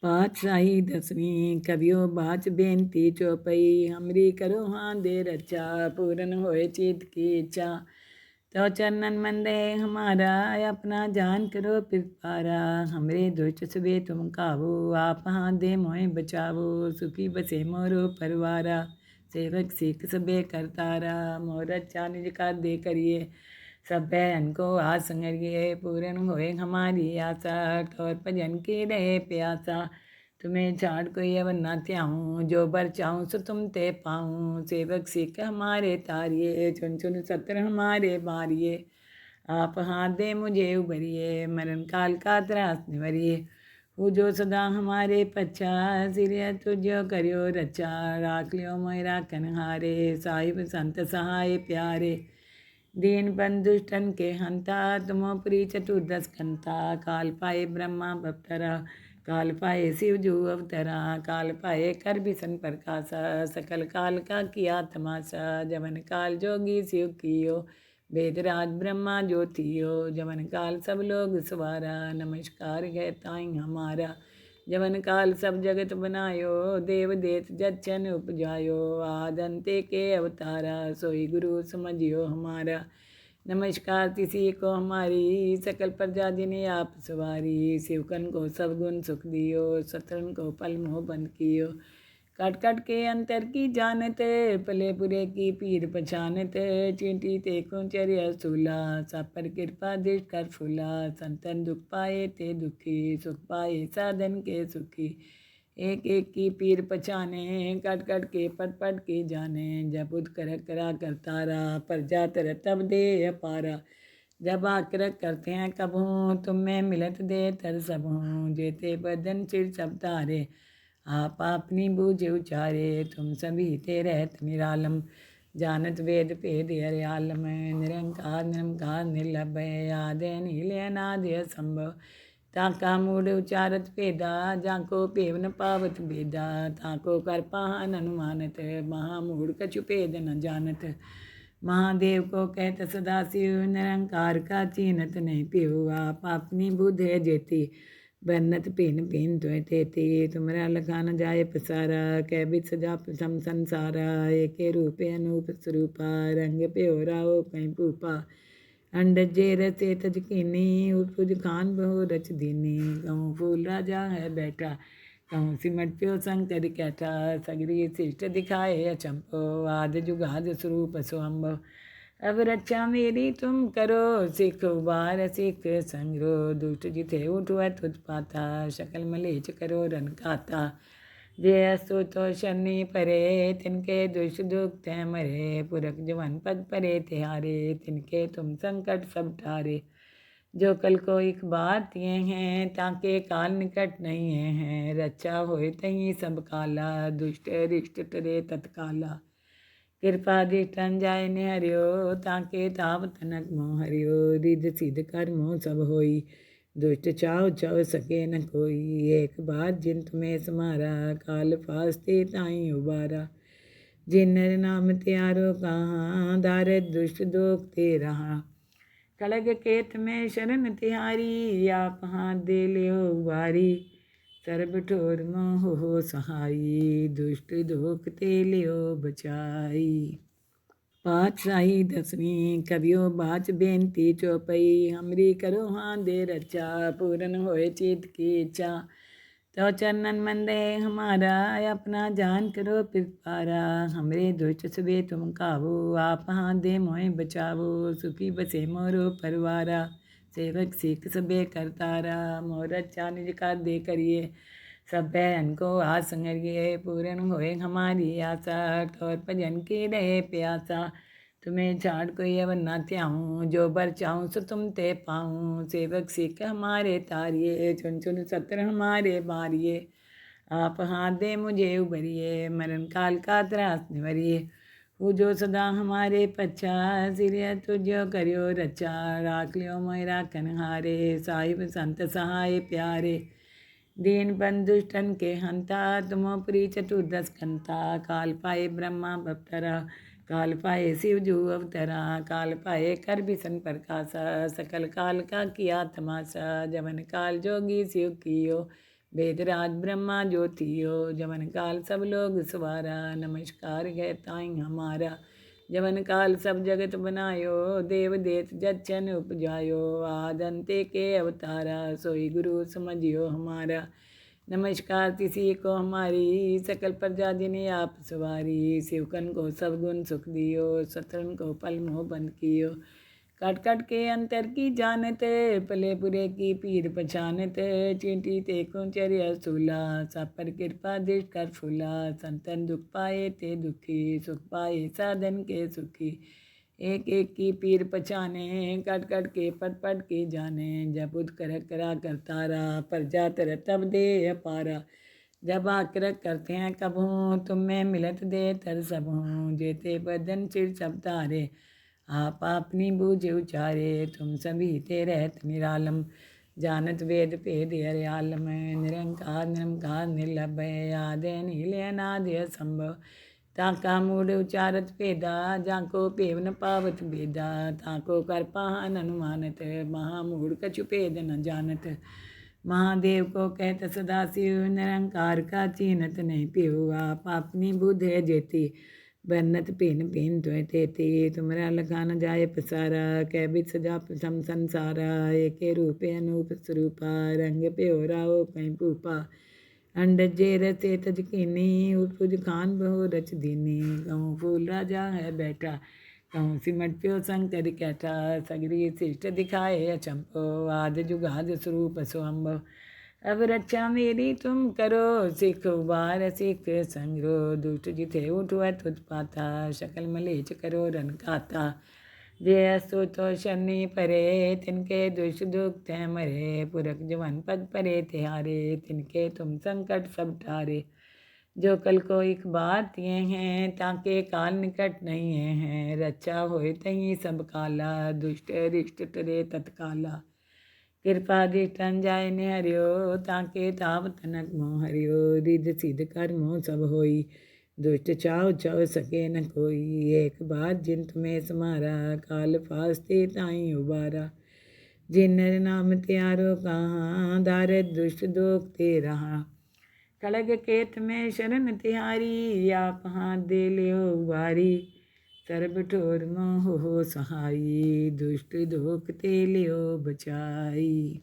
पाठ शाही दसवीं कवियो बाच बेनती चौपई हमरी करो हाँ दे रचा पूरन होए चित की इच्छा तो चरणन मंदे हमारा अपना जान करो पिरपारा हमरे दुष्ट सुबे तुम काबू आप हाँ दे मोए बचावो सुखी बसे मोरो परवारा सेवक सिख सबे करतारा मोर अच्छा निज का दे करिए सब बहन को आसंगरिए पूरन होए हमारी आशा ठोर भजन की रहे प्यासा तुम्हें छाड़ कोई अब न त्याऊँ जो बर चाहूँ सो तुम ते पाऊँ सेवक सिख हमारे तारिये चुन चुन सत्र हमारे मारिये आप हाथ दे मुझे उबरिए मरण काल का त्रास निवरिए वो जो सदा हमारे पच्छा सिरिय तुझो करियो रचा राख लियो मोरा कनहारे साहिब संत सहाय प्यारे दीन बंधुष्टन के हंता तुमो प्री चतुर्दश कंता काल पाए ब्रह्मा बप्तरा काल पाए शिव जू अवतरा काल पाए कर बिसन प्रकाशा सकल काल का किया तमाशा जवन काल जोगी शिव कियो वेदराज ब्रह्मा ज्योतियो जवन काल सब लोग सवारा नमस्कार कहताई हमारा जवन काल सब जगत बनायो देव देत जचन उपजायो आदंते के अवतारा सोई गुरु समझियो हमारा नमस्कार किसी को हमारी सकल प्रजा जिन्हें आप सवारी शिवकन को सब गुण सुख दियो शत्रुन को पल मोह बंद कियो कट कट के अंतर की जानत पले पुरे की पीर पछानत चींटी ते कुंचर्य सूला सब पर कृपा दृष्ट कर फूला संतन दुख पाए ते दुखी सुख पाए साधन के सुखी एक एक की पीर पछाने कट कट के पट पट के जाने जब उद कर करा करतारा पर जातर तब दे अपारा जब आकर करते हैं कब हूँ तुम में मिलत दे तर सब हूँ जेते बदन सिर सब तारे आप अपनी बूझ उचारे तुम सभी ते रहत निरालम जानत वेद भेद हरे आलम निरंकार निरंकार निर्लभय आदि नील अनादि संभव ताका मूढ़ उचारत भेदा जाको पेव न पावत भेदा ताको कर पाहन अनुमानत महामूढ़ कछु भेद न जानत महादेव को कहत सदाशिव निरंकार का चीनत नहीं पियो आप अपनी बुध है जेती बन्नत पिन पिन तो तेती तुमरा लखा न जाए पसारा कै बित सजा प्रथम संसारा एक रूप अनूप स्वरूपा रंग प्यो राओ कहीं पूपा अंडज जे रचे तज कीनी उपज खान बहु रच दीनी कहूँ फूल राजा है बैठा कहूँ सिमट प्यो शंकर कैठा सगरी शिष्ट दिखाए अचंपो आद जुगाद स्वरूप स्वम्भ अब रक्षा मेरी तुम करो सिख उबार सिख संग्रो दुष्ट जिथे उठवत उत्पाता शकल मलेच करो रन खाता जे असो तो शनि परे तिनके दुष्ट दुख तय मरे पुरख जवन पद परे तिहारे तिनके तुम संकट सब टारे जो कल को एक बार तिए हैं ताके काल निकट नहीं हैं रक्षा होए तही सब काला दुष्ट रिष्ट टरे तत्काला कृपा दृष्टन जाय ने हरियो ताके ताप तनक मोह हरियो रिद सिद्ध कर मोह सब होई दुष्ट चाव चाव सके न कोई एक बार जिन तुम्हें समारा काल फास्ते ताई उबारा जिन नर नाम त्यारो कहाँ दारद दुष्ट दोख ते रहा कलग केत में शरण तिहारी आप हाथ दे लियो उबारी सर्ब ठोर मोह हो सहाई दुष्ट दोख ते लियो बचाई पाठ शाही दसवीं कवियो बाच बेनती चौपई हमरी करो हाँ दे रचा पूरन होए चित की इच्छा तो चरणन मंदे हमारा अपना जान करो पिरपारा हमरे दुष्ट सुबे तुम काबू आप हाँ दे मोए बचावो सुखी बसे मोरो परवारा सेवक सिख सबे करतारा मोर अच्छा निज का दे करिए सब बहन को आसंगरिए पूरन होए हमारी आशा ठोर भजन की रहे प्यासा तुम्हें छाड़ कोई अब न त्याऊँ जो बर चाहूँ सो तुम ते पाऊँ सेवक सिख हमारे तारिये चुन चुन सत्र हमारे मारिये आप हाथ दे मुझे उबरिए मरण काल का त्रास निवरिए वो जो सदा हमारे पच्छा सिरिय तुझो करियो रचा राख लियो मोरा कनहारे साहिब संत सहाय प्यारे दीन बंधुष्टन के हंता तुमो प्री चतुर्दश कंता काल पाए ब्रह्मा बप्तरा काल पाए शिव जू अवतरा काल पाए कर बिसन प्रकाशा सकल काल का किया तमाशा जवन काल जोगी शिव कियो वेदराज ब्रह्मा ज्योतियो जवन काल सब लोग सवारा। नमस्कार कहताई हमारा जवन काल सब जगत बनायो। देव देत जच्चन उपजायो आद अंते के अवतारा। सोई गुरु समझियो हमारा। नमस्कार तिसी को हमारी सकल प्रजा जिन्हें आप सवारी। शिवकन को सब गुण सुख दियो शत्रुन को पल मोह बंद कियो। कट कट के अंतर की जानत पले पुरे की पीर पछानत। चींटी ते कुंचर्य सूला सब पर कृपा दृष्ट कर फूला। संतन दुख पाए ते दुखी सुख पाए साधन के सुखी। एक एक की पीर पछाने कट कट के पट पट के जाने। जब उद कर करा करतारा प्रजा तर तब दे अपारा। जब आकर करते हैं कब हूँ तुम में मिलत दे तर सब हूँ। जेते बदन सिर सब तारे आप अपनी बूझ उचारे। तुम सभी ते रहत निरालम जानत वेद भेद हरे आलम। निरंकार निरंकार निर्लभय आदि नील अनादि असंभव। ताका मूढ़ उचारत भेदा जाको पेव न पावत भेदा। ताको कर पाहन अनुमानत महामूढ़ कछु भेद न जानत। महादेव को कहत सदाशिव निरंकार का चीनत नहीं पियो। आप अपनी बुद्ध है जेती बन्नत पिन पिन त्वय तेती। तुमरा लखा न जाए पसारा कैबित सजा सम संसारा। एक रूपे अनूप स्वरूपा रंग प्यो राओ पै पूपा। अंडज जे रसे तज कीनी उपज खान बहु रच दीनी। कहूँ फूल राजा है बैठा कहूँ सिमट प्यो शंकर कैठा। सगरी शिष्ट दिखाए अचंपो आद जुगाद स्वरूप स्वयंभव। अब रक्षा मेरी तुम करो सिख उबार सिख संग्रो। दुष्ट जिथे उठवत उत्पाता शकल मलेच करो रन खाता। जे असो तो शनि परे तिनके दुष्ट दुख तय मरे। पुरख जवन पद परे तिहारे तिनके तुम संकट सब टारे। जो कल को एक बात ये हैं ताके काल निकट नहीं है। रक्षा होए तही सब काला दुष्ट रिष्ट टरे तत्काला। कृपा दृष्टन जाय ने हरियो ताके ताप तनक मोह हरियो। रिध सिद्ध कर मोह सब होई दुष्ट चाव चाव सके न कोई। एक बार जिन तुम्हें समारा काल फास्ते ताई उबारा। जिन नर नाम त्यारो कहाँ दारद दुष्ट दोख ते रहा। खड़ग केत में शरण तिहारी आप हाथ दे लियो उबारी। सर्ब ठोर मोह हो सहाई दुष्ट दोख ते लियो बचाई।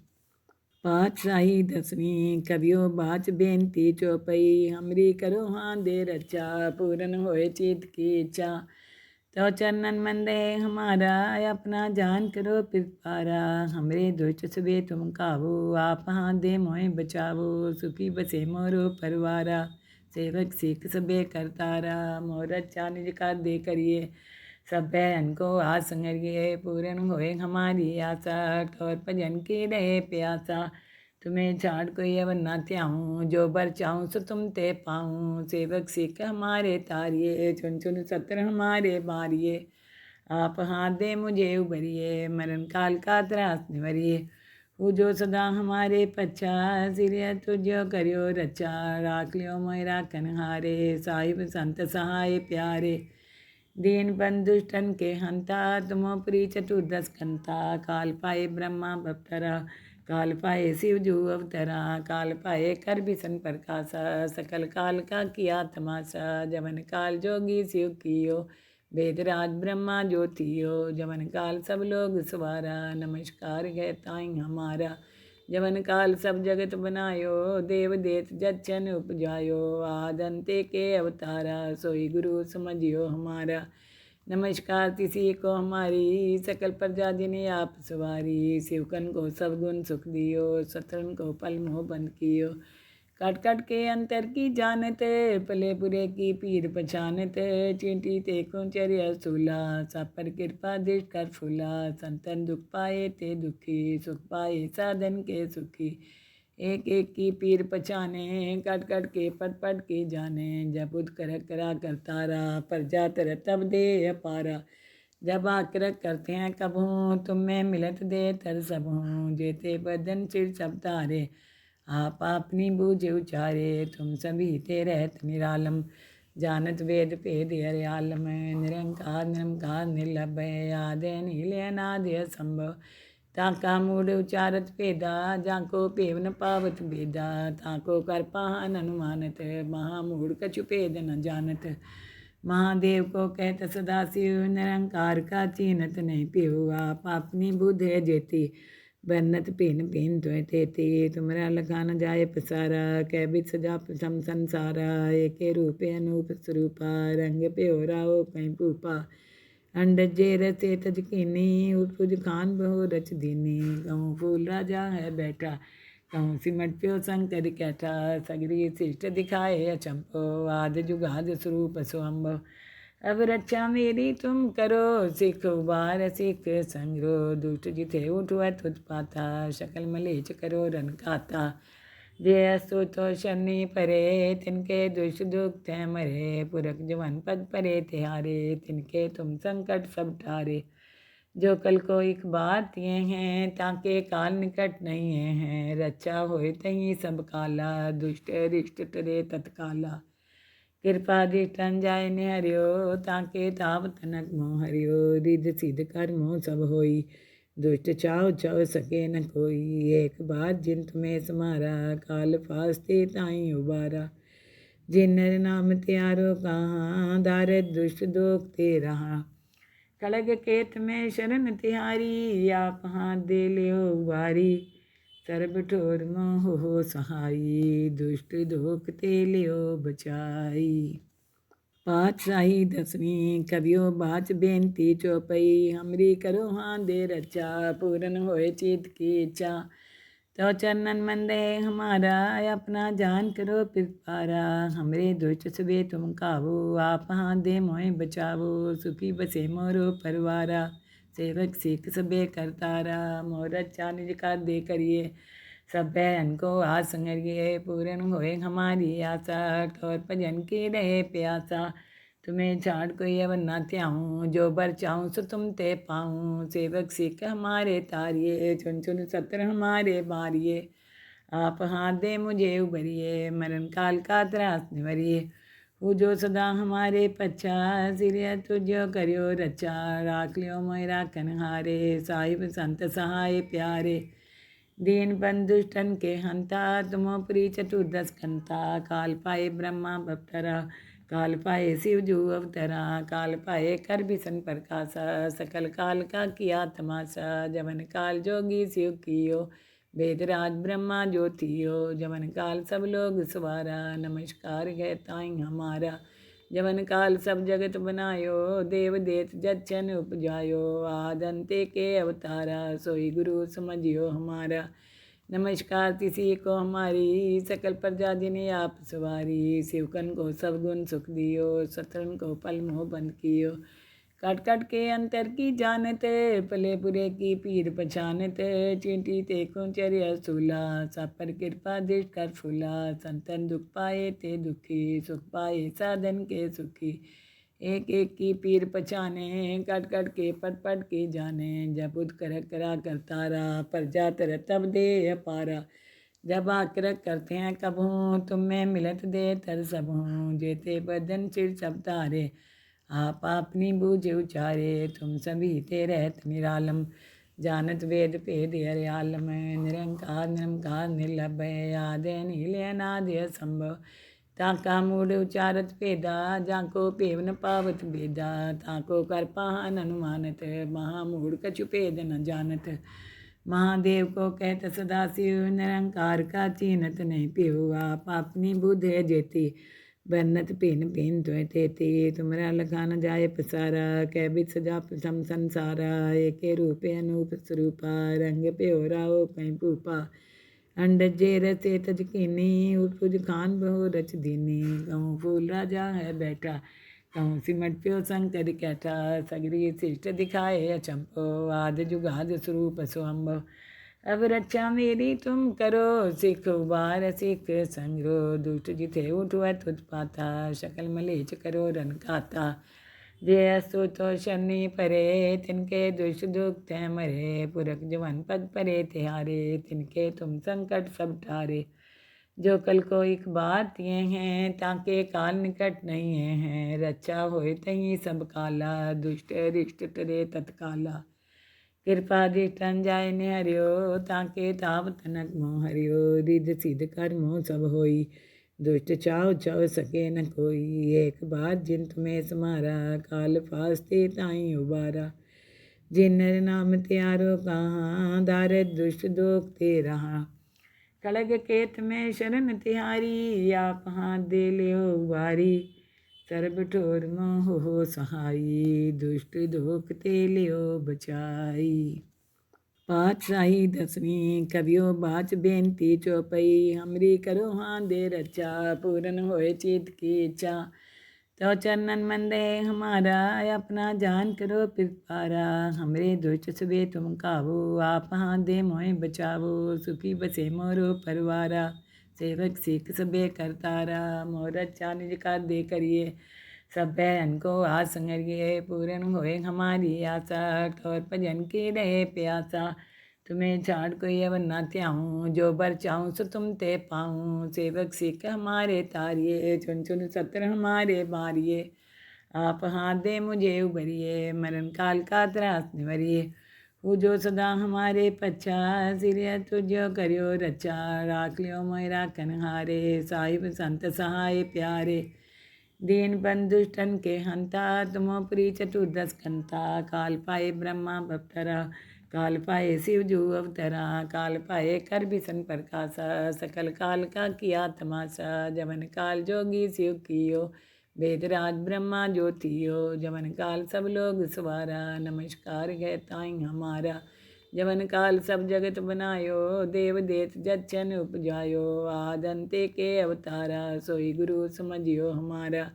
पातशाही दसवीं कवियो बाच बेनती चौपई। हमरी करो हाँ दे रचा पूरन होए चित की इच्छा। तो चरणन मंदे हमारा अपना जान करो पिरपारा। हमरे दुष्ट सबे तुम काबू आप हाथ दे मोए बचावो। सुखी बसे मोरो परवारा सेवक सीख सबे करतारा। मोर अच्छा निज कर दे करिए सब बहन को आज संगरिए। पूरन होए हमारी आशा ठोर भजन की रहे प्यासा। तुम्हें छाड़ कोई अब न त्याऊँ जो बर चाहूँ सो तुम ते पाऊँ। सेवक सिख हमारे तारिये चुन चुन सत्र हमारे मारिए। आप हाथ दे मुझे उबरिए मरण काल का त्रास निवरिए। वो जो सदा हमारे पच्छा सिरिया तुझो करियो रचा। राख लियो मोय राखन हारे साहिब संत सहाय प्यारे। दीन बंधुष्टन के हंता तुमो प्री चतुर्दश कंता। काल पाए ब्रह्मा बप्तरा काल पाए शिव जू अवतरा। काल पाए कर बिसन प्रकाशा सकल काल का किया तमाशा। जवन काल जोगी शिव कियो वेदराज ब्रह्मा ज्योतियो जवन काल सब लोग सवारा। नमस्कार कहताई हमारा जवन काल सब जगत बनायो। देव देत जच्चन उपजायो आद अंते के अवतारा। सोई गुरु समझियो हमारा। नमस्कार तिसी को हमारी सकल प्रजा जिन्हें आप सवारी। शिवकन को सब गुण सुख दियो शत्रुन को पल मोह बंद कियो। कट कट के अंतर की जानत पले पुरे की पीर पछानत। चींटी ते कुंचर्य सूला सब पर कृपा दृष्ट कर फूला। संतन दुख पाए ते दुखी सुख पाए साधन के सुखी। एक एक की पीर पछाने कट कट के पट पट के जाने। जब उद कर करा करतारा प्रजा तर तब दे अपारा। जब आकर करते हैं कब हूँ तुम में मिलत दे तर सब हूँ। जेते बदन सिर सब तारे आप अपनी बूझ उचारे। तुम सभी ते रहत निरालम जानत वेद भेद हरे आलम। निरंकार निरंकार निर्लभय आदि नील अनादि असंभव। ताका मूढ़ उचारत भेदा, जाको पेव न पावत भेदा। ताको कर पाहन अनुमानत, महामूढ़ कछु भेद न जानत। महादेव को कहत सदा शिव, निरंकार का चीनत नहीं पियो। आप अपनी बुध है जेती, बन्नत पिन पिन त्वय तेती। तुमरा लखा न जाय पसारा, कै बित सजा सम संसारा। एके रूपे अनूप स्वरूपा, रंग पे हो राओ कहीं पूपा। अंडजे रसे तजकीनी, उपज खान बहु रच दीनी। कहूँ फूल राजा है बैठा, कहूँ सिमट प्यो शंकर कैठा। सगरी शिष्ट दिखाए अचंपो, आद जुगाद स्वरूप स्वयंभो। अब रक्षा मेरी तुम करो, सिख उबार सिख संग्रो। दुष्ट जिथे उठवत उत्पाता, शकल मलेच करो रन खाता। जे असो तो शनि परे, तिनके दुष्ट दुख ते मरे। पुरख जवन पद परे तिहारे, तिनके तुम संकट सब टारे। जो कल को एक बार तिए हैं, ताके काल निकट नहीं है। रक्षा होए तही सब काला, दुष्ट रिष्ट टरे तत्काला। कृपा दृष्टन जाय निहरियो, ताके ताप तनक मोह हरियो। रिध सिद्ध कर मोह सब होई, दुष्ट चाव चाव सके न कोई। एक बार जिन तुम्हें समारा, काल फास्ते ताई उबारा। जिन नाम त्यारो कहाँ, दारद दुष्ट दोख ते रहा। खड़ग केत में शरण तिहारी, आप हाथ दे लियो उबारी। सर्ब ठोर मोह हो सहाई, दुष्ट दोख ते लियो बचाई। पातशाही दसवीं कवियो बाच बेनती चौपई। हमरी करो हाँ दे रचा, पूरन होए चित की इच्छा। तो चरणन मंदे हमारा, अपना जान करो पिपारा। हमरे दुष्ट सबे तुम काबू, आप हाँ दे मोए बचावो। सुखी बसे मोरो परवारा, सेवक सीख सबे करतारा। मोर अच्छा निज का दे करिए, सब बहन को आस संगरिए। पूरन होए हमारी आशा, ठोर भजन की रहे प्यासा। तुम्हें छाड़ कोई अब ना त्याऊँ, जो बर चाहूँ सो तुम ते पाऊँ। सेवक सिख हमारे तारिये, चुन चुन सत्र हमारे बारिये। आप हाथ दे मुझे उबरिए, मरण काल का त्रास निवरिए। वो जो सदा हमारे पच्छा, सिरिय तुझो करियो रचा। राख लियो मोय राखन हारे, साहिब संत सहाय प्यारे। दीन बंधुष्टन के हंता, तुमो प्री चतुर्दश कंता। काल पाए ब्रह्मा बप्तरा, काल पाए शिव जू अवतरा। काल पाए कर बिसन प्रकाशा, सकल काल का किया तमाशा। जवन काल जोगी शिव कियो, वेदराज ब्रह्मा ज्योतियो। जवन काल सब लोग सवारा, नमस्कार है ताई हमारा। जवन काल सब जगत बनायो, देव देत जच्छन उपजायो। आदंते के अवतारा, सोई गुरु समझियो हमारा। नमस्कार किसी को हमारी, सकल प्रजा जिन्हें आप सवारी। शिवकन को सब गुण सुख दियो, शत्रन को पल मोह बंद कियो। काट काट के अंतर की जानत, पले बुरे की पीर पछानत। चींटी ते को चर्या सूला, सब पर कृपा दृष्ट कर फूला। संतन दुख पाए ते दुखी, सुख पाए साधन के सुखी। एक एक की पीर पछाने, कट कट के पट पट के जाने। जब उद कर करा करतारा, प्रजा तर तब दे अपारा। जब आकर करते हैं कब हूँ, तुम में मिलत दे तर सब हूँ। जेते बदन सिर सब तारे, आप अपनी बूझ उचारे। तुम सभी ते रहत निरालम, जानत वेद भेद हरियालम। निरंकार निरंकार निर्लभय, आदि नील अनादि असंभव। ताका मूढ़ उचारत भेदा, जाको पेव न पावत भेदा। ताको कर पाहन अनुमानत, महामूढ़ कछु भेद न जानत। महादेव को कहत सदा शिव, निरंकार का चीनत नहीं पियो। आप अपनी बुध है जेती, बन्नत पिन पिन त्वय तेती। तुमरा लखा न जाय पसारा, कै बित सजा सम संसारा। एके रूपे अनूप स्वरूपा, रंग पे हो राओ कहीं पूपा। अंडजे रसे तजकीनी, उपज खान बहु रच दीनी। कहूँ फूल राजा है बैठा, कहूँ सिमट प्यो शंकर कैठा। सगरी शिष्ट दिखाए अचंपो, आद जुगाद स्वरूप स्वयंभो। अब रक्षा मेरी तुम करो, सिख उबार सिख संग्रो। दुष्ट जिथे उठवत उत्पाता, शकल मलेच करो रन खाता। जे असो तो शनि परे, तिनके दुष्ट दुख ते मरे। पुरख जवन पद परे तिहारे, तिनके तुम संकट सब टारे। जो कल को एक बार तिए हैं, ताके काल निकट नहीं है। रक्षा होए तही सब काला, दुष्ट रिष्ट टरे तत्काला। कृपा दृष्टन जाय ने हरियो ताके ताप तनक मोह हरियो रिद सिद्ध कर मोह सब होई दुष्ट चाव चव सके न कोई एक बार जिन तुम्हें समारा काल फास्ते ताई उबारा जिन नर नाम त्यारो कहाँ दारद दुष्ट दोख ते रहा कलग केत में शरण तिहारी आप हाथ दे लियो उबारी सर्ब ठोर मोह हो सहाई दुष्ट दोख ते लियो बचाई। पातशाही दसवीं कवियो बाच बेनती चौपई हमरी करो हाँ दे रचा पूरन होए चित की इच्छा तो चरणन मंदे हमारा अपना जान करो पिपारा हमरे दुष्ट सबे तुम काबू आप हाँ दे मोए बचावो सुखी बसे मोरो परवारा सेवक सिख सबे करतारा मोर अच्छा निज का दे करिए सब बहन को आज संगरिए पूरन होए हमारी आशा ठोर भजन की रहे प्यासा तुम्हें छाड़ कोई अब न त्याऊँ जो बर चाहूँ सो तुम ते पाऊँ सेवक सिख हमारे तारिये चुन चुन सत्र हमारे मारिए आप हाथ दे मुझे उबरिए मरण काल का त्रास निवरिए वो जो सदा हमारे पच्छा सिरिया तुझो करियो रचा राख लियो मोयरा कनहारे साहिब संत सहाय प्यारे दीन बंधुष्टन के हंता तुमोपरी चतुर्दश कंता काल पाए ब्रह्मा बप्तरा काल पाए शिव जू अवतरा काल पाए कर बिसन प्रकाशा सकल काल का किया तमाशा जमन काल जोगी शिव कियो वेदराज ब्रह्मा ज्योतियो जमन काल सब लोग सवारा नमस्कार कहताई हमारा जमन काल सब जगत बनायो देव देत जचन उपजायो आदंते के अवतारा सोई गुरु समझियो हमारा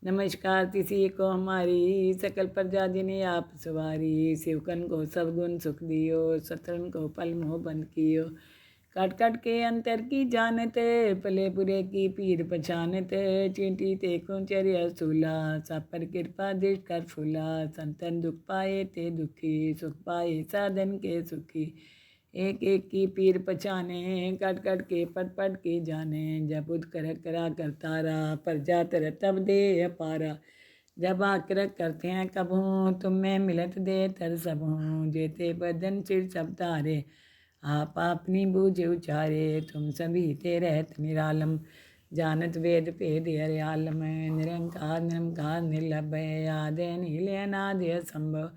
नमस्कार किसी को हमारी सकल प्रजा जिन्हें आप सवारी शिवकन को सब गुण सुख दियो शत्रुन को पल मोह बंद कियो कट कट के अंतर की जानत पले बुरे की पीर पछानत चींटी ते कुंचर्य सूला सब पर कृपा दृष्ट कर फूला संतन दुख पाए ते दुखी सुख पाए साधन के सुखी एक एक की पीर पछाने कट कट के पट पट के जाने जब उद कर करा करता रहा प्रजा तर तब दे अपारा जब आकर करते हैं कब हूँ तुम में मिलत दे तर सब हूँ जेते बदन सिर सब तारे आप अपनी बूझ उचारे तुम सभी ते रहत निरालम जानत वेद भेद हरियालम निरंकार निरंकार निर्लभय आदे नीले अनादय संभव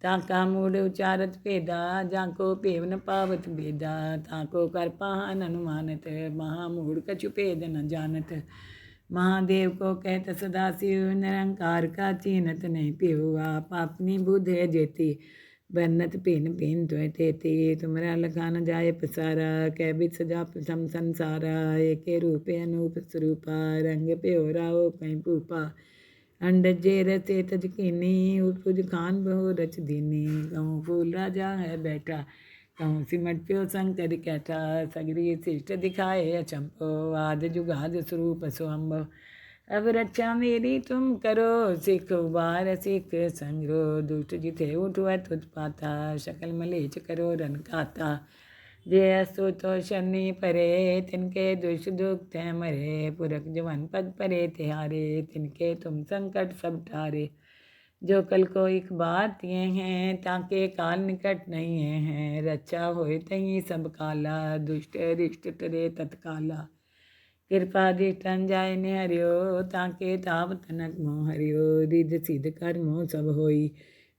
ताका मूड उचारत भेदा जाको पेव न पावत भेदा ताको कर पाहन अनुमानत महामूढ़ कछु भेद न जानत महादेव को कहत सदाशिव निरंकार का चीनत नहीं पियो आप अपनी बुध है जेती बन्नत पिन पिन तो तेती तुमरा लखा न जाए पसारा कै बित सजा प्रथम संसारा एक रूपे अनूप स्वरूपा रंग पे हो राओ कहीं पूपा अंडज जे रचे तजकीनी उपज खान बहु रच दीनी कहूँ फूल राजा है बैठा कहूँ सिमट प्यो शंकर कैठा सगरी शिष्ट दिखाए अचंपो आद जुगाद स्वरूप स्वम्भव अब रक्षा मेरी तुम करो सिख उबार सिख संग्रो दुष्ट जिथे उठवत उत्पाता शकल मलेच करो रन खाता जे असो तो शनि परे तिनके दुष्ट दुख तय मरे पुरख जवन पद परे तिहारे तिनके तुम संकट सब ठारे जो कल को एक बात ये हैं ताके काल निकट नहीं हैं रक्षा होए तही सब काला दुष्ट रिष्ट टरे तत्काला कृपा दृष्टन जाय ने हरियो ताके ताप तनक मोह हरियो रिद सिद्ध कर मोह सब होई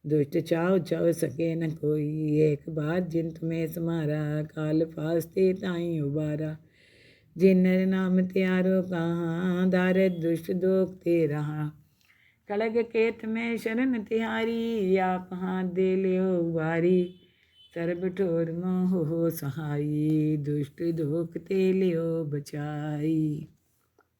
दुष्ट चाव चव सके न कोई एक बार जिन तुम्हें समारा काल फास्ते ताई उबारा जिन नर नाम त्यारो कहाँ दारद दुष्ट दोख ते रहा कलग केत में शरण तिहारी आप हाथ दे लियो उबारी सर्ब ठोर मोह हो सहाई दुष्ट दोख ते लियो बचाई।